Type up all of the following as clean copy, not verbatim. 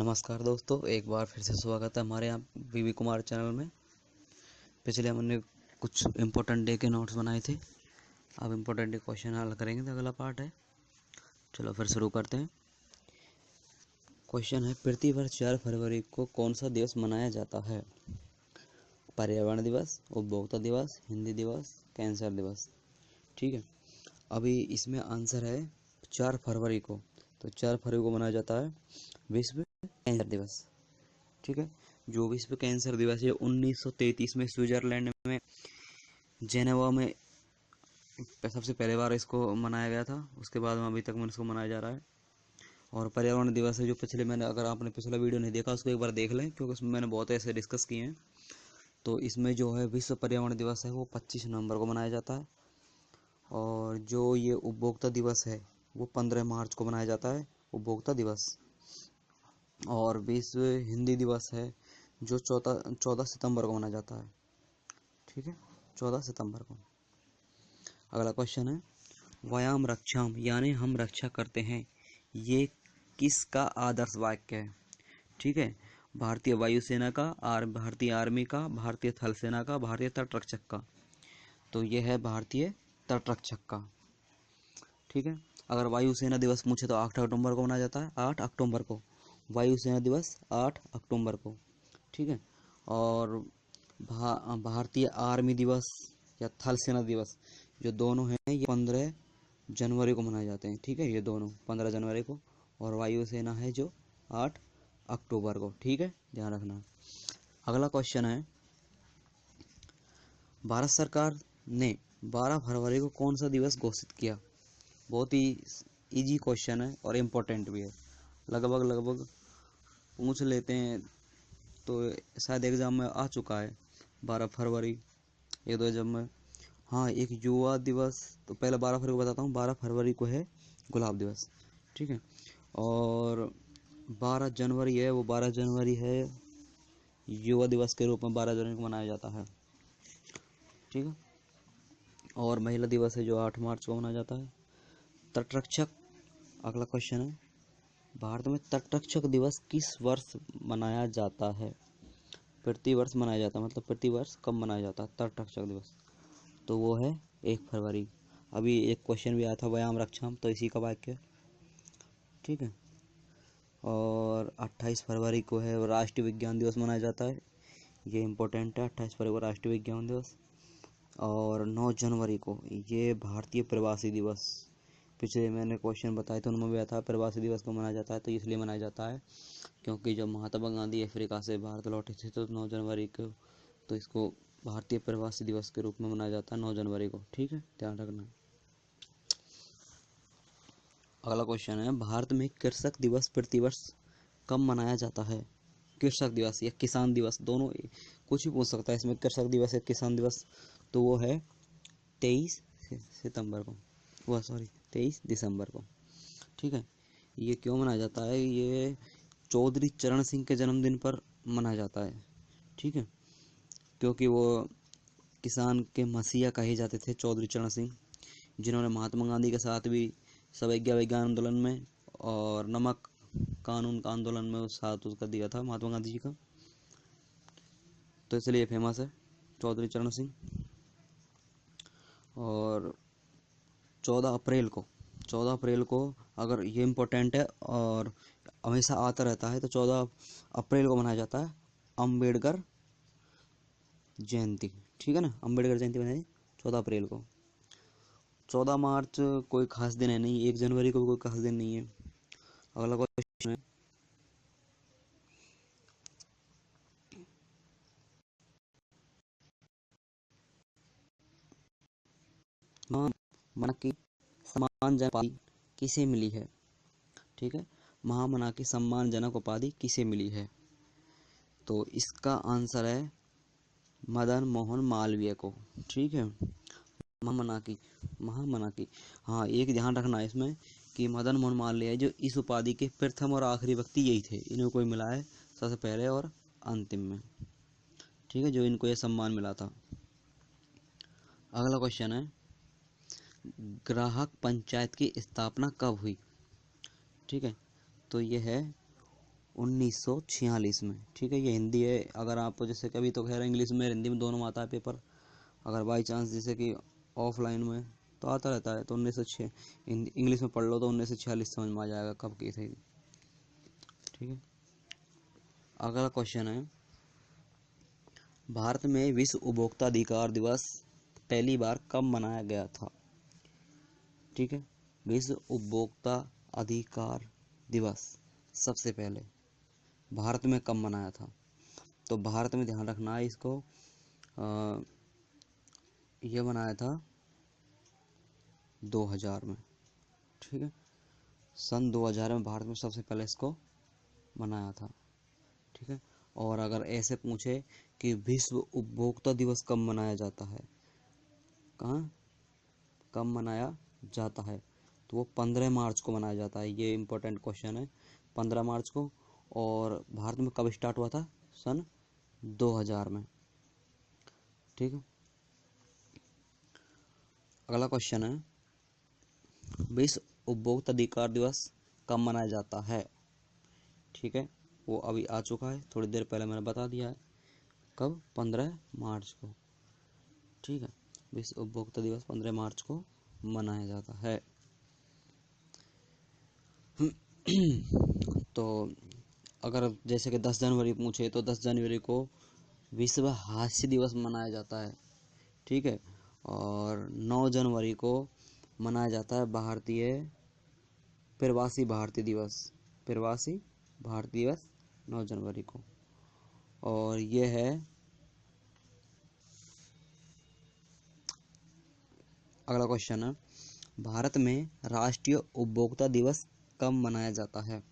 नमस्कार दोस्तों, एक बार फिर से स्वागत है हमारे यहाँ वीवी कुमार चैनल में। पिछले हमने कुछ इम्पोर्टेंट डे के नोट्स बनाए थे। अब इम्पोर्टेंट डे क्वेश्चन हल करेंगे, तो अगला पार्ट है। चलो फिर शुरू करते हैं। क्वेश्चन है, प्रति वर्ष 4 फरवरी को कौन सा दिवस मनाया जाता है? पर्यावरण दिवस, उपभोक्ता दिवस, हिंदी दिवस, कैंसर दिवस। ठीक है, अभी इसमें आंसर है 4 फरवरी को। तो 4 फरवरी को मनाया जाता है विश्व कैंसर दिवस। ठीक है, जो विश्व कैंसर दिवस है 1933 में स्विट्जरलैंड में जेनेवा में सबसे पहले बार इसको मनाया गया था। उसके बाद में अभी तक में इसको मनाया जा रहा है। और पर्यावरण दिवस है जो अगर आपने पिछला वीडियो नहीं देखा उसको एक बार देख लें, क्योंकि उसमें मैंने बहुत ऐसे डिस्कस किए हैं। तो इसमें जो है विश्व पर्यावरण दिवस है वो 25 नवंबर को मनाया जाता है। और जो ये उपभोक्ता दिवस है वो 15 मार्च को मनाया जाता है, उपभोक्ता दिवस। और विश्व हिंदी दिवस है जो 14 सितंबर को मनाया जाता है। ठीक है, 14 सितंबर को। अगला क्वेश्चन है, व्यायाम रक्षाम यानी हम रक्षा करते हैं, ये किसका आदर्श वाक्य है? ठीक है, भारतीय वायुसेना का, भारतीय आर्मी का, भारतीय थल सेना का, भारतीय तटरक्षक का। तो यह है भारतीय तटरक्षक का। ठीक है, अगर वायुसेना दिवस पूछे तो 8 अक्टूबर को मनाया जाता है, 8 अक्टूबर को वायुसेना दिवस 8 अक्टूबर को। ठीक है, और भारतीय आर्मी दिवस या थल सेना दिवस जो दोनों हैं ये 15 जनवरी को मनाए जाते हैं। ठीक है, ये दोनों 15 जनवरी को। और वायुसेना है जो 8 अक्टूबर को। ठीक है, ध्यान रखना। अगला क्वेश्चन है, भारत सरकार ने 12 फरवरी को कौन सा दिवस घोषित किया? बहुत ही इजी क्वेश्चन है और इम्पोर्टेंट भी है। लगभग पूछ लेते हैं तो शायद एग्जाम में आ चुका है। 12 फरवरी एक दो एग्जाम में। हाँ, एक युवा दिवस। तो पहले 12 फरवरी को बताता हूँ। 12 फरवरी को है गुलाब दिवस। ठीक है, और 12 जनवरी है, वो 12 जनवरी है युवा दिवस के रूप में 12 जनवरी को मनाया जाता है। ठीक है, और महिला दिवस है जो 8 मार्च को मनाया जाता है। तटरक्षक, अगला क्वेश्चन है, भारत में तटरक्षक दिवस किस वर्ष मनाया जाता है? प्रति वर्ष मनाया जाता है, मतलब प्रति वर्ष कब मनाया जाता है तटरक्षक दिवस? तो वो है 1 फरवरी। अभी एक क्वेश्चन भी आया था व्यायाम रक्षाम, तो इसी का वाक्य। ठीक है, और 28 फरवरी को है राष्ट्रीय विज्ञान दिवस मनाया जाता है। ये इम्पोर्टेंट है, 28 फरवरी को राष्ट्रीय विज्ञान दिवस। और 9 जनवरी को ये भारतीय प्रवासी दिवस। पिछले मैंने क्वेश्चन बताए थे उनमें भी आया था प्रवासी दिवस को मनाया जाता है। तो इसलिए मनाया जाता है क्योंकि जब महात्मा गांधी अफ्रीका से भारत लौटे थे तो 9 जनवरी को, तो इसको भारतीय प्रवासी दिवस के रूप में मनाया जाता है 9 जनवरी को। ठीक है, ध्यान रखना। अगला क्वेश्चन है, भारत में कृषक दिवस प्रतिवर्ष कब मनाया जाता है? कृषक दिवस या किसान दिवस, दोनों कुछ भी पूछ सकता है इसमें, कृषक दिवस या किसान दिवस। तो वो है 23 सितंबर को, वह सॉरी 23 दिसंबर को। ठीक है, ये क्यों मनाया जाता है? ये चौधरी चरण सिंह के जन्मदिन पर मनाया जाता है। ठीक है, क्योंकि वो किसान के मसीहा कहे जाते थे चौधरी चरण सिंह, जिन्होंने महात्मा गांधी के साथ भी सवैज्ञा विज्ञान आंदोलन में और नमक कानून का आंदोलन में साथ उसका दिया था महात्मा गांधी जी का। तो इसलिए फेमस है चौधरी चरण सिंह। और 14 अप्रैल को अगर ये इम्पोर्टेंट है और हमेशा आता रहता है, तो 14 अप्रैल को मनाया जाता है अम्बेडकर जयंती। ठीक है ना, अम्बेडकर जयंती मनाई 14 अप्रैल को। 14 मार्च कोई खास दिन है नहीं, 1 जनवरी को भी कोई खास दिन नहीं है। अगला क्वेश्चन है, महामना की सम्मानजनक उपाधि किसे मिली है? ठीक है, महामना की सम्मानजनक उपाधि किसे मिली है? तो इसका आंसर है मदन मोहन मालवीय को। ठीक है, महामना की। हाँ, एक ध्यान रखना है इसमें कि मदन मोहन मालवीय जो इस उपाधि के प्रथम और आखिरी व्यक्ति यही थे। इन्हें कोई मिला है सबसे पहले और अंतिम में। ठीक है, जो इनको ये सम्मान मिला था। अगला क्वेश्चन है, ग्राहक पंचायत की स्थापना कब हुई? ठीक है, तो ये है 1946 में। ठीक है, ये हिंदी है। अगर आप जैसे कभी तो खैर इंग्लिश में हिंदी में दोनों में आता है पेपर, अगर बाई चांस जैसे कि ऑफलाइन में तो आता रहता है, तो 1906 इंग्लिश में पढ़ लो तो 1946 समझ में आ जाएगा कब की थी। ठीक है, अगला क्वेश्चन है, भारत में विश्व उपभोक्ता अधिकार दिवस पहली बार कब मनाया गया था? ठीक है, विश्व उपभोक्ता अधिकार दिवस सबसे पहले भारत में कब मनाया था? तो भारत में ध्यान रखना है इसको, ये बनाया था 2000 में। ठीक है, सन 2000 में भारत में सबसे पहले इसको मनाया था। ठीक है, और अगर ऐसे पूछे कि विश्व उपभोक्ता दिवस कब मनाया जाता है, कहाँ कब मनाया जाता है, तो वो 15 मार्च को मनाया जाता है। ये इम्पोर्टेंट क्वेश्चन है, 15 मार्च को। और भारत में कब स्टार्ट हुआ था? सन 2000 में। ठीक है, अगला क्वेश्चन है, विश्व उपभोक्ता अधिकार दिवस कब मनाया जाता है? ठीक है, वो अभी आ चुका है, थोड़ी देर पहले मैंने बता दिया है, कब? 15 मार्च को। ठीक है, विश्व उपभोक्ता दिवस 15 मार्च को मनाया जाता है। तो अगर जैसे कि 10 जनवरी पूछे तो 10 जनवरी को विश्व हास्य दिवस मनाया जाता है। ठीक है, और 9 जनवरी को मनाया जाता है भारतीय प्रवासी भारतीय दिवस। प्रवासी भारतीय दिवस 9 जनवरी को। और ये है अगला क्वेश्चन है, भारत में राष्ट्रीय उपभोक्ता दिवस कब मनाया जाता है?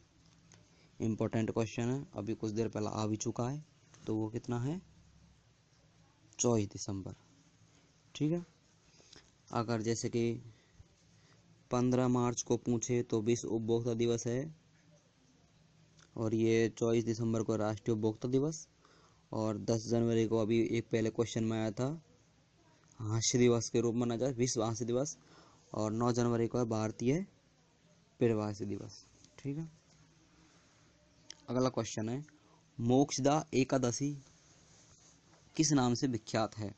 इम्पोर्टेंट क्वेश्चन है, अभी कुछ देर पहले आ भी चुका है, तो वो कितना है? 24 दिसंबर। ठीक है, अगर जैसे कि 15 मार्च को पूछे तो विश्व उपभोक्ता दिवस है, और ये 24 दिसंबर को राष्ट्रीय उपभोक्ता दिवस। और 10 जनवरी को अभी एक पहले क्वेश्चन में आया था, हास्य दिवस के रूप में मनाया जाए, विश्व हास्य दिवस। और 9 जनवरी को है भारतीय प्रवासी दिवस। ठीक है, अगला क्वेश्चन है, मोक्षदा एकादशी किस नाम से विख्यात है?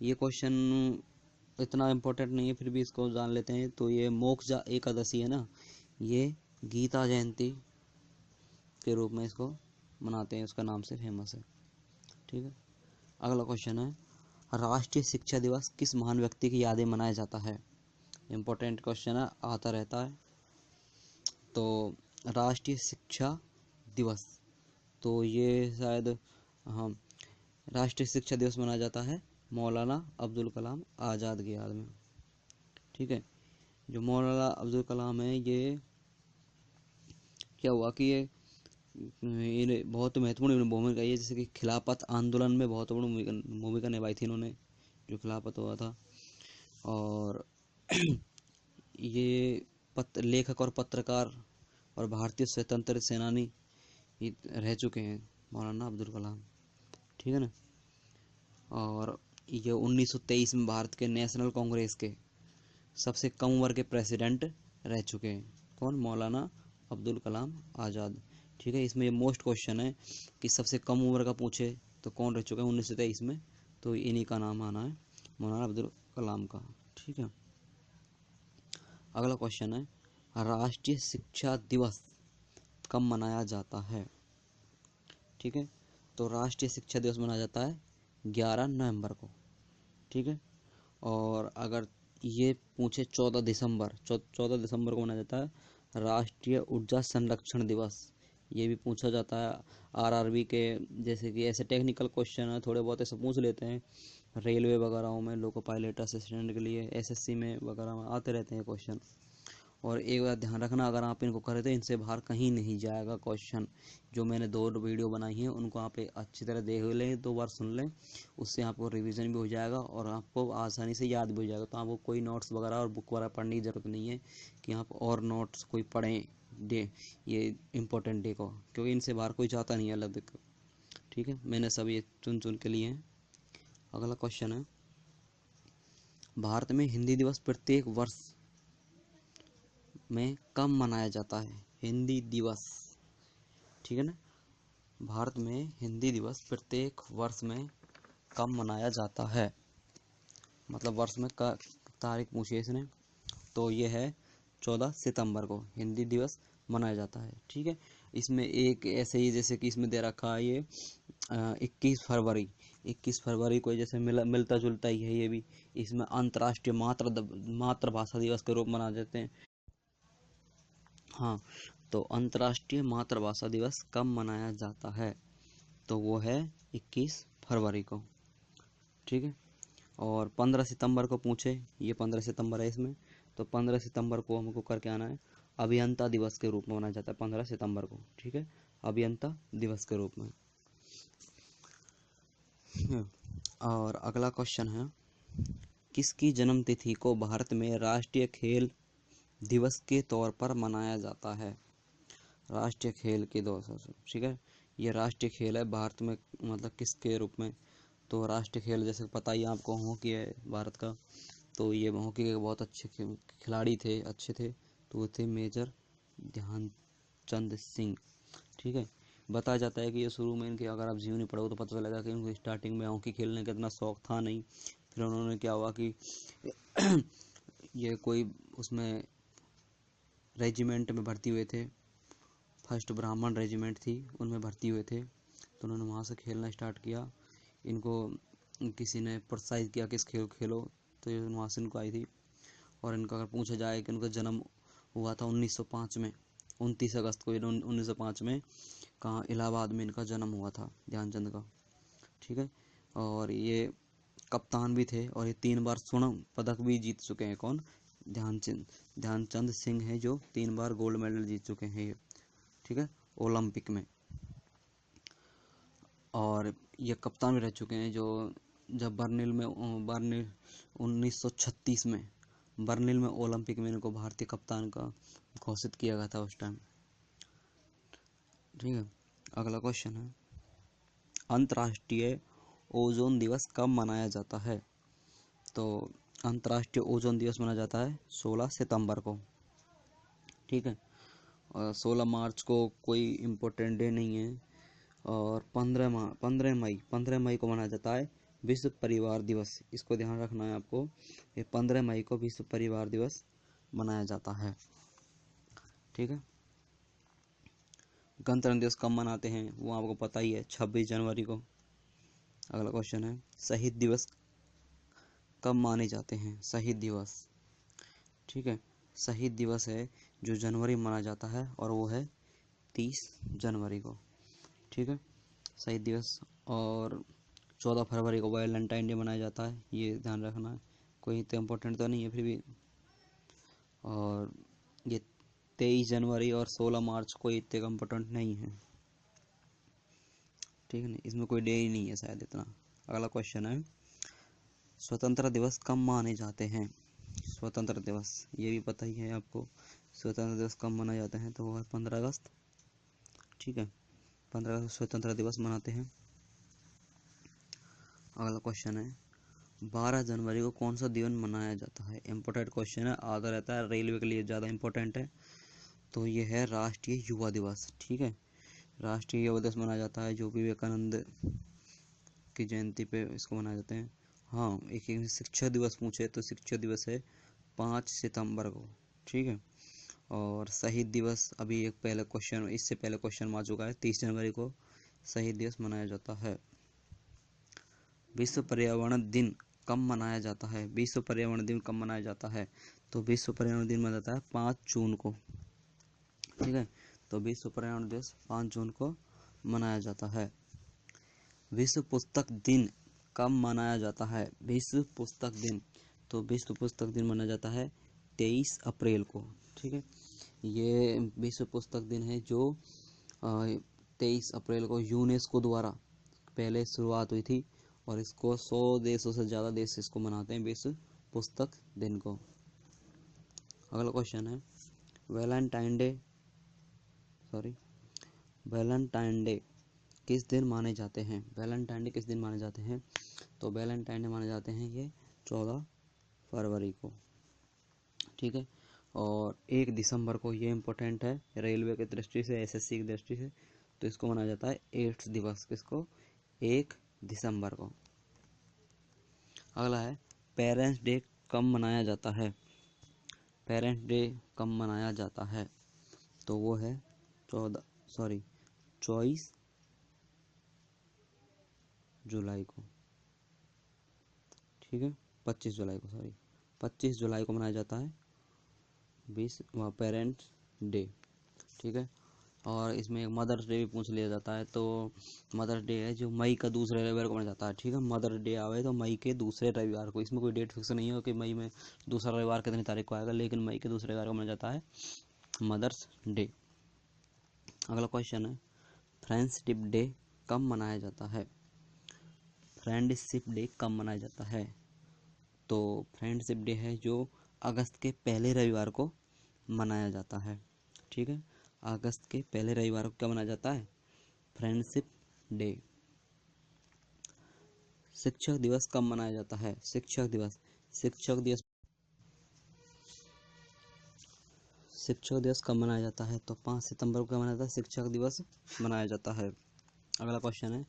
ये क्वेश्चन इतना इम्पोर्टेंट नहीं है, फिर भी इसको जान लेते हैं। तो ये मोक्षदा एकादशी है ना, ये गीता जयंती के रूप में इसको मनाते हैं, उसका नाम से फेमस है। ठीक है, अगला क्वेश्चन है, राष्ट्रीय शिक्षा दिवस किस महान व्यक्ति की यादें मनाया जाता है? इम्पोर्टेंट क्वेश्चन है, आता रहता है। तो राष्ट्रीय शिक्षा दिवस, तो ये शायद, हाँ, राष्ट्रीय शिक्षा दिवस मनाया जाता है मौलाना अब्दुल कलाम आज़ाद की याद में। ठीक है, जो मौलाना अब्दुल कलाम है, ये क्या हुआ कि ये बहुत महत्वपूर्ण भूमिका, ये जैसे कि खिलाफत आंदोलन में बहुत बड़ी भूमिका निभाई थी इन्होंने, जो खिलाफत हुआ था। और ये लेखक और पत्रकार और भारतीय स्वतंत्र सेनानी रह चुके हैं मौलाना अब्दुल कलाम। ठीक है ना, और ये 1923 में भारत के नेशनल कांग्रेस के सबसे कम उम्र के प्रेसिडेंट रह चुके हैं। कौन? मौलाना अब्दुल कलाम आज़ाद। ठीक है, इसमें ये मोस्ट क्वेश्चन है कि सबसे कम उम्र का पूछे तो कौन रह चुका है 1923 में, तो इन्हीं का नाम आना है, मौलाना अब्दुल कलाम का। ठीक है, अगला क्वेश्चन है, राष्ट्रीय शिक्षा दिवस कब मनाया जाता है? ठीक है, तो राष्ट्रीय शिक्षा दिवस मनाया जाता है 11 नवंबर को। ठीक है, और अगर ये पूछे 14 दिसंबर, 14 दिसंबर को मनाया जाता है राष्ट्रीय ऊर्जा संरक्षण दिवस। ये भी पूछा जाता है आरआरबी के, जैसे कि ऐसे टेक्निकल क्वेश्चन है थोड़े बहुत ऐसे पूछ लेते हैं, रेलवे वगैरह में लोको पायलट असिस्टेंट के लिए, एसएससी में वगैरह में आते रहते हैं क्वेश्चन। और एक बात ध्यान रखना, अगर आप इनको करें तो इनसे बाहर कहीं नहीं जाएगा क्वेश्चन। जो मैंने 2 वीडियो बनाई हैं उनको आप अच्छी तरह देख लें, 2 बार सुन लें, उससे आपको रिवीजन भी हो जाएगा और आपको आसानी से याद भी हो जाएगा। तो आपको कोई नोट्स वगैरह और बुक वगैरह पढ़ने की ज़रूरत नहीं है कि आप और नोट्स कोई पढ़ें डे, ये इम्पोर्टेंट डे को, क्योंकि इनसे बाहर कोई जाता नहीं है लगभग। ठीक है, मैंने सब ये चुन चुन के लिए हैं। अगला क्वेश्चन है, भारत में हिंदी दिवस प्रत्येक वर्ष में कब मनाया जाता है? हिंदी दिवस ठीक है ना। भारत में हिंदी दिवस प्रत्येक वर्ष में कब मनाया जाता है, मतलब वर्ष में का तारीख पूछी इसने, तो ये है 14 सितंबर को हिंदी दिवस मनाया जाता है। ठीक है, इसमें एक ऐसे ही जैसे कि इसमें दे रखा है ये 21 फरवरी को जैसे मिलता जुलता ही है ये भी। इसमें अंतर्राष्ट्रीय मातृभाषा दिवस के रूप मनाए जाते हैं। हाँ, तो अंतर्राष्ट्रीय मातृभाषा दिवस कब मनाया जाता है, तो वो है 21 फरवरी को। ठीक है, और 15 सितंबर को पूछे, ये 15 सितंबर है इसमें, तो 15 सितंबर को हमको करके आना है, अभियंता दिवस के रूप में मनाया जाता है 15 सितंबर को। ठीक है, अभियंता दिवस के रूप में। और अगला क्वेश्चन है, किसकी जन्मतिथि को भारत में राष्ट्रीय खेल दिवस के तौर पर मनाया जाता है। राष्ट्रीय खेल के दौर से, ठीक है, ये राष्ट्रीय खेल है भारत में, मतलब किसके रूप में, तो राष्ट्रीय खेल जैसे पता ही आपको हॉकी है भारत का, तो ये हॉकी के बहुत अच्छे खिलाड़ी थे, अच्छे थे, तो वो थे मेजर ध्यानचंद सिंह। ठीक है, बताया जाता है कि ये शुरू में इनके, अगर आप जीवनी पढ़ो तो पता चलेगा कि इनको स्टार्टिंग में हॉकी खेलने का इतना शौक था नहीं। फिर उन्होंने क्या हुआ कि ये कोई उसमें रेजिमेंट में भर्ती हुए थे, फर्स्ट ब्राह्मण रेजिमेंट थी उनमें भर्ती हुए थे, तो उन्होंने वहाँ से खेलना स्टार्ट किया। इनको किसी ने प्रोत्साहित किया कि इस खेल खेलो, तो ये वहाँ से इनको आई थी। और इनका अगर पूछा जाए कि उनका जन्म हुआ था 1905 में, 29 अगस्त को 1905 में, कहाँ, इलाहाबाद में इनका जन्म हुआ था ध्यानचंद का। ठीक है, और ये कप्तान भी थे, और ये 3 बार स्वर्ण पदक भी जीत चुके हैं। कौन, ध्यानचंद सिंह है जो 3 बार गोल्ड मेडल जीत चुके हैं ये। ठीक है, ओलंपिक में। और ये कप्तान भी रह चुके हैं, जो जब बर्लिन 1936 में बर्लिन में ओलंपिक में इनको भारतीय कप्तान का घोषित किया गया था उस टाइम। ठीक है, अगला क्वेश्चन है, अंतर्राष्ट्रीय ओजोन दिवस कब मनाया जाता है, तो अंतर्राष्ट्रीय ओजोन दिवस मनाया जाता है 16 सितंबर को। ठीक है, और 16 मार्च को कोई इम्पोर्टेंट डे नहीं है, और 15 मई को मनाया जाता है विश्व परिवार दिवस। इसको ध्यान रखना है आपको, ये 15 मई को विश्व परिवार दिवस मनाया जाता है। ठीक है, गणतंत्र दिवस कब मनाते हैं वो आपको पता ही है, 26 जनवरी को। अगला क्वेश्चन है, शहीद दिवस कब माने जाते हैं, शहीद दिवस। ठीक है, शहीद दिवस है जो जनवरी में मनाया जाता है, और वो है 30 जनवरी को। ठीक है, शहीद दिवस। और 14 फरवरी को वैलेंटाइन डे मनाया जाता है, ये ध्यान रखना है, कोई इतना इम्पोर्टेंट तो नहीं है फिर भी। और ये 23 जनवरी और 16 मार्च को इतने इम्पोर्टेंट नहीं है। ठीक है ना, इसमें कोई डे ही नहीं है शायद इतना। अगला क्वेश्चन है, स्वतंत्रता दिवस कब माने जाते हैं। स्वतंत्रता दिवस ये भी पता ही है आपको, स्वतंत्रता दिवस कब मनाया जाता है, तो वो है 15 अगस्त। ठीक है, 15 अगस्त स्वतंत्रता दिवस मनाते हैं। अगला क्वेश्चन है, 12 जनवरी को कौन सा दिन मनाया जाता है। इम्पोर्टेंट क्वेश्चन है, आता रहता है, रेलवे के लिए ज़्यादा इम्पोर्टेंट है। तो ये है राष्ट्रीय युवा दिवस। ठीक है, राष्ट्रीय युवा दिवस मनाया जाता है जो विवेकानंद की जयंती पे इसको मनाए जाते हैं। हाँ, एक शिक्षक दिवस पूछे तो शिक्षक दिवस है 5 सितंबर को। ठीक है, और शहीद दिवस अभी एक पहले क्वेश्चन, इससे पहले क्वेश्चन आ चुका है, 30 जनवरी को शहीद दिवस मनाया जाता है। विश्व पर्यावरण दिन कब मनाया जाता है, विश्व पर्यावरण दिन कब मनाया जाता है, तो विश्व पर्यावरण दिन मनाया जाता है 5 जून को। ठीक है, तो विश्व पर्यावरण दिवस 5 जून को मनाया जाता है। विश्व पुस्तक दिन कब मनाया जाता है, विश्व पुस्तक दिन, तो विश्व पुस्तक दिन मनाया जाता है 23 अप्रैल को। ठीक है, ये विश्व पुस्तक दिन है जो 23 अप्रैल को यूनेस्को द्वारा पहले शुरुआत हुई थी, और इसको 100 देशों से ज़्यादा देश इसको मनाते हैं विश्व पुस्तक दिन को। अगला क्वेश्चन है, वैलेंटाइन डे किस दिन माने जाते हैं, वैलेंटाइन डे किस दिन माने जाते हैं, तो वैलेंटाइन डे माने जाते हैं ये 14 फरवरी को। ठीक है, और 1 दिसंबर को, ये इम्पोर्टेंट है रेलवे की दृष्टि से, एसएससी की दृष्टि से, तो इसको मनाया जाता है एड्स दिवस। किसको? 1 दिसंबर को। अगला है पेरेंट्स डे कब मनाया जाता है? पेरेंट्स डे कब मनाया जाता है? तो वो है 24 जुलाई को। ठीक है, 25 जुलाई को, 25 जुलाई को मनाया जाता है पेरेंट्स डे। ठीक है, और इसमें एक मदर्स डे भी पूछ लिया जाता है। तो मदर्स डे है जो मई का दूसरे रविवार को मनाया जाता है। ठीक है, मदर्स डे आवे तो मई के दूसरे रविवार को। इसमें कोई डेट फिक्स नहीं है कि मई में दूसरा रविवार कितनी तारीख को आएगा, लेकिन मई के दूसरे रविवार को मनाया जाता है मदर्स डे। अगला क्वेश्चन है फ्रेंडशिप डे कब मनाया जाता है? फ्रेंडशिप डे कब मनाया जाता है? तो फ्रेंडशिप डे है जो अगस्त के पहले रविवार को मनाया जाता है। ठीक है, अगस्त के पहले रविवार को क्या मनाया जाता है? Friendship day. शिक्षक दिवस कब मनाया जाता है? शिक्षक दिवस कब मनाया जाता है? तो 5 सितंबर को क्या मनाया जाता है? शिक्षक दिवस मनाया जाता है। अगला क्वेश्चन है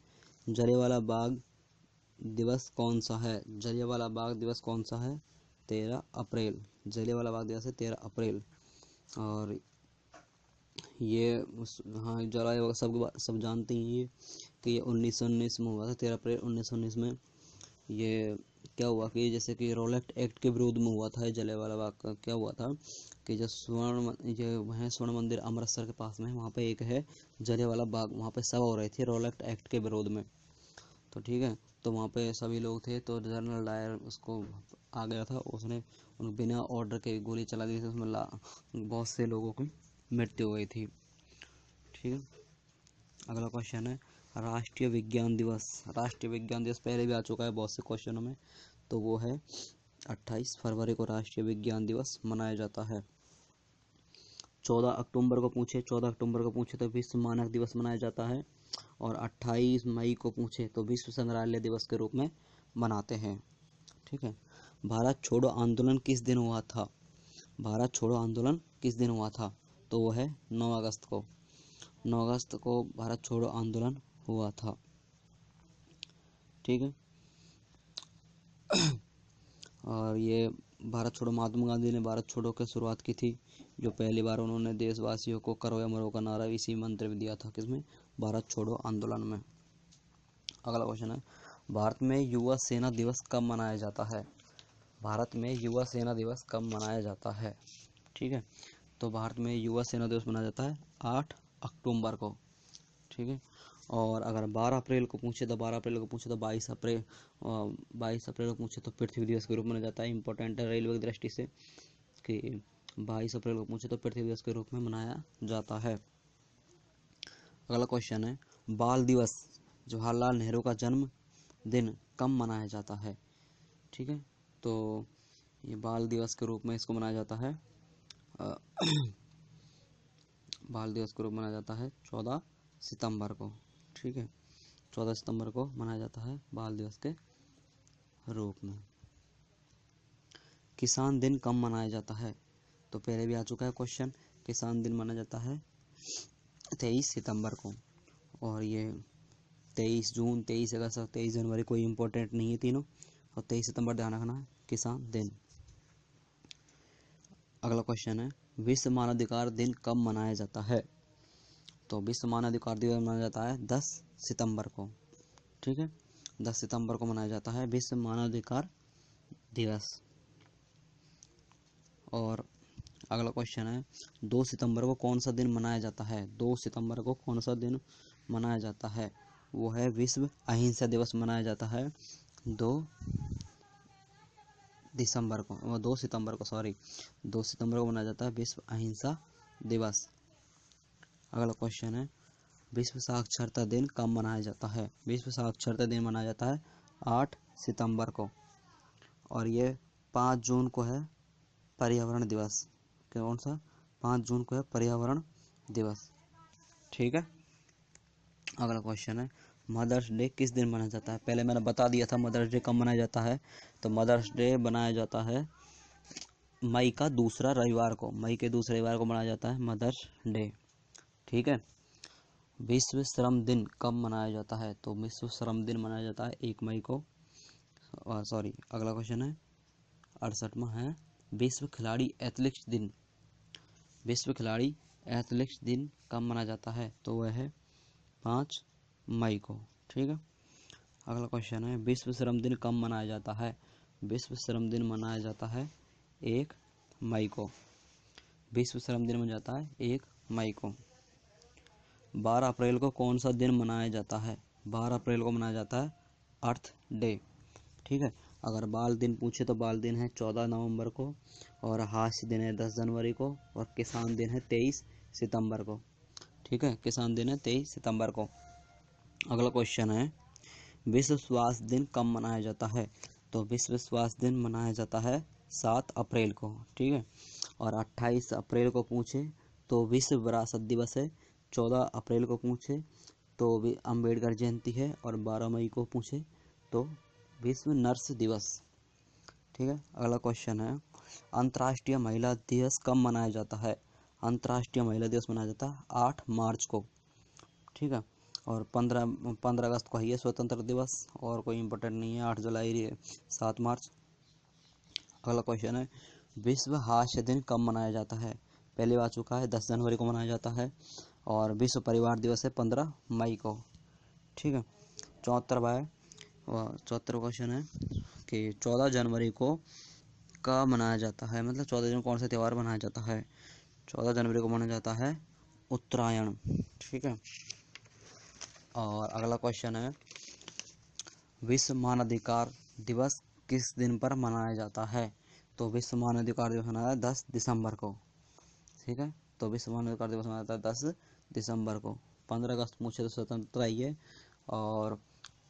जलियांवाला बाग दिवस कौन सा है? जलियांवाला बाग दिवस कौन सा है? 13 अप्रैल। जलियांवाला बाग दिवस है 13 अप्रैल। और ये हाँ जलियांवाला सब जानते हैं ये कि ये 1919 में हुआ था। 13 अप्रैल 1919 में ये क्या हुआ कि जैसे कि रॉलेट एक्ट के विरोध में हुआ था। जलियांवाला बाग का क्या हुआ था कि जो स्वर्ण मंदिर अमृतसर के पास में, वहाँ पे एक है जलियांवाला बाग, वहाँ पे सभा हो रही थी रॉलेट एक्ट के विरोध में। तो ठीक है, तो वहाँ पे सभी लोग थे। तो जनरल डायर उसको आ गया था, उसने बिना ऑर्डर के गोली चला दी थी। उसमें बहुत से लोगों की मृत्यु हो गई थी। ठीक है, अगला क्वेश्चन है राष्ट्रीय विज्ञान दिवस। राष्ट्रीय विज्ञान दिवस पहले भी आ चुका है बहुत से क्वेश्चनों में। तो वो है 28 फरवरी को राष्ट्रीय विज्ञान दिवस मनाया जाता है। 14 अक्टूबर को पूछे तो विश्व मानक दिवस मनाया जाता है। और 28 मई को पूछे तो विश्व संग्रहालय दिवस के रूप में मनाते हैं। ठीक है, भारत छोड़ो आंदोलन किस दिन हुआ था? भारत छोड़ो आंदोलन किस दिन हुआ था? तो वो है 9 अगस्त को। 9 अगस्त को भारत छोड़ो आंदोलन हुआ था। ठीक है, और ये भारत छोड़ो, महात्मा गांधी ने भारत छोड़ो की शुरुआत की थी। जो पहली बार उन्होंने देशवासियों को करो या मरो का नारा इसी मंत्र में दिया था। किसमें? भारत छोड़ो आंदोलन में। अगला क्वेश्चन है भारत में युवा सेना दिवस कब मनाया जाता है? भारत में युवा सेना दिवस कब मनाया जाता है? ठीक है, तो भारत में युवा सेना दिवस मनाया जाता है 8 अक्टूबर को। ठीक है, और अगर 12 अप्रैल को पूछे तो 22 अप्रैल को पूछे तो पृथ्वी दिवस के रूप में मनाया जाता है। इंपॉर्टेंट है रेलवे की दृष्टि से कि 22 अप्रैल को पूछे तो पृथ्वी दिवस के रूप में मनाया जाता है। अगला क्वेश्चन है बाल दिवस, जवाहरलाल नेहरू का जन्म दिन कब मनाया जाता है? ठीक है, तो ये बाल दिवस के रूप में इसको मनाया जाता है बाल दिवस के रूप में मनाया जाता है 14 सितंबर को। ठीक है, 14 सितंबर को मनाया जाता है बाल दिवस के रूप में। किसान दिन कब मनाया जाता है? तो पहले भी आ चुका है क्वेश्चन। किसान दिन मनाया जाता है 23 सितंबर को। और ये 23 जून, 23 अगस्त, 23 जनवरी कोई इम्पोर्टेंट नहीं है तीनों। और 23 सितंबर ध्यान रखना है किसान दिन। अगला क्वेश्चन है विश्व मानवाधिकार दिन कब मनाया जाता है? तो विश्व मानवाधिकार दिवस मनाया जाता है 10 सितंबर को। ठीक है, 10 सितंबर को मनाया जाता है विश्व मानवाधिकार दिवस। और अगला क्वेश्चन है 2 सितंबर को कौन सा दिन मनाया जाता है? 2 सितंबर को कौन सा दिन मनाया जाता है? वो है विश्व अहिंसा दिवस मनाया जाता है 2 सितंबर को मनाया जाता है विश्व अहिंसा दिवस। अगला क्वेश्चन है विश्व साक्षरता दिन कब मनाया जाता है? विश्व साक्षरता दिन मनाया जाता है 8 सितंबर को। और ये 5 जून को है पर्यावरण दिवस। कौन सा? 5 जून को है पर्यावरण दिवस। ठीक है, अगला क्वेश्चन है मदर्स डे किस दिन मनाया जाता है? पहले मैंने बता दिया था मदर्स डे कब मनाया जाता है। तो मदर्स डे मनाया जाता है मई के दूसरे रविवार को मनाया जाता है मदर्स डे। ठीक है, विश्व श्रम दिन कब मनाया जाता है? तो विश्व श्रम दिन मनाया जाता है 1 मई को। सॉरी, अगला क्वेश्चन है 68वां है, विश्व खिलाड़ी एथलेटिक्स दिन, विश्व खिलाड़ी एथलेटिक्स दिन कब मनाया जाता है? तो वह है 5 मई को। ठीक है। अगला क्वेश्चन है, विश्व श्रम दिन कब मनाया जाता है? विश्व श्रम दिन मनाया जाता है 1 मई को। विश्व श्रम दिन मनाया जाता है 1 मई को। 12 अप्रैल को कौन सा दिन मनाया जाता है? 12 अप्रैल को मनाया जाता है अर्थ डे। ठीक है। अगर बाल दिन पूछे तो बाल दिन है 14 नवंबर को, और हास्य दिन है 10 जनवरी को, और किसान दिन है 23 सितंबर को। ठीक है, किसान दिन है 23 सितंबर को। अगला क्वेश्चन है, विश्व स्वास्थ्य दिन कब मनाया जाता है? तो विश्व स्वास्थ्य दिन मनाया जाता है 7 अप्रैल को। ठीक है। और 28 अप्रैल को पूछे तो विश्व विरासत दिवस है। 14 अप्रैल को पूछे तो अम्बेडकर जयंती है। और 12 मई को पूछे तो विश्व नर्स दिवस। ठीक है। अगला क्वेश्चन है, अंतर्राष्ट्रीय महिला दिवस कब मनाया जाता है? अंतर्राष्ट्रीय महिला दिवस मनाया जाता है 8 मार्च को। ठीक है। और 15 अगस्त को है ये स्वतंत्र दिवस, और कोई इम्पोर्टेंट नहीं है। 8 जुलाई 7 मार्च। अगला क्वेश्चन है, विश्व हास्य दिन कब मनाया जाता है? पहले आ चुका है, 10 जनवरी को मनाया जाता है। और विश्व परिवार दिवस है 15 मई को। ठीक है। 74वां क्वेश्चन है कि 14 जनवरी को कब मनाया जाता है? मतलब 14 जनवरी कौन सा त्यौहार मनाया जाता है? 14 जनवरी को मनाया जाता है उत्तरायण। ठीक है। और अगला क्वेश्चन है, विश्व मानवाधिकार दिवस किस दिन पर मनाया जाता है? तो विश्व मानवाधिकार दिवस मनाया जाता है 10 दिसंबर को। ठीक है। तो विश्व मानवाधिकार दिवस मनाया जाता है 10 दिसंबर को। 15 अगस्त पूछे तो स्वतंत्रता ही है। और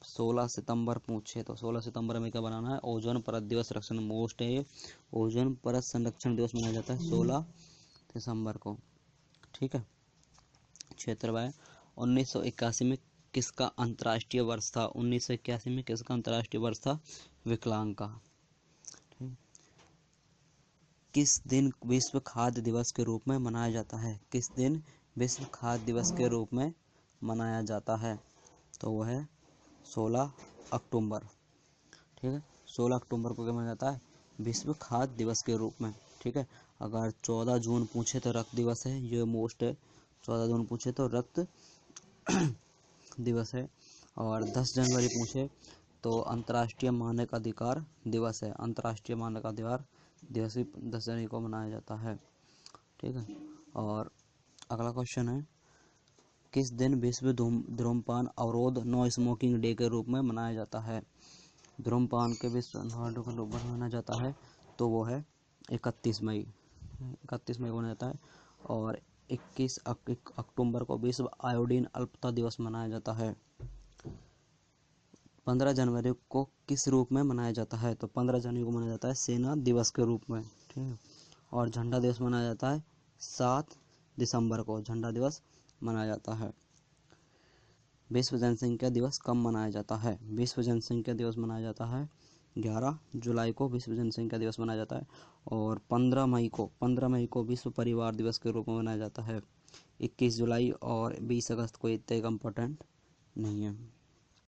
16 सितंबर पूछे तो 16 सितंबर में क्या बनाना है? ओजोन परत दिवस संरक्षण मोस्ट है। ओजोन परत संरक्षण दिवस मनाया जाता है 16 दिसंबर को। ठीक है। 76वां, 1981 में किसका अंतर्राष्ट्रीय वर्ष था? 1981 में किसका अंतर्राष्ट्रीय वर्ष था? विकलांग का। किस दिन विश्व खाद्य दिवस के रूप में मनाया जाता है? किस दिन विश्व खाद्य दिवस के रूप में मनाया जाता है? तो वह है 16 अक्टूबर। ठीक है। 16 अक्टूबर को क्या मनाया जाता है? विश्व खाद्य दिवस के रूप में। ठीक है। अगर 14 जून पूछे तो रक्त दिवस है, ये मोस्ट है। 14 जून पूछे तो रक्त दिवस है। और 10 जनवरी पूछे तो अंतर्राष्ट्रीय मानव अधिकार दिवस है। अंतर्राष्ट्रीय मानव अधिकार दिवस भी 10 जनवरी को मनाया जाता है। ठीक है। और अगला क्वेश्चन है, किस दिन विश्व धूम्रपान अवरोध नो स्मोकिंग डे के रूप में मनाया जाता है? धूम्रपान के विश्व अवरोध के रूप में मनाया जाता है तो वो है 31 मई। 31 मई को मनाया जाता है। और 21 अक्टूबर को विश्व आयोडीन अल्पता दिवस मनाया जाता है। 15 जनवरी को किस रूप में मनाया जाता है? तो 15 जनवरी को मनाया जाता है सेना दिवस के रूप में। ठीक है। और झंडा दिवस मनाया जाता है 7 दिसंबर को। झंडा दिवस मनाया जाता है। विश्व जनसंख्या दिवस कब मनाया जाता है? विश्व जनसंख्या दिवस मनाया जाता है 11 जुलाई को। विश्व जनसंख्या दिवस मनाया जाता है। और 15 मई को विश्व परिवार दिवस के रूप में मनाया जाता है। 21 जुलाई और 20 अगस्त को इतना इम्पोर्टेंट नहीं है।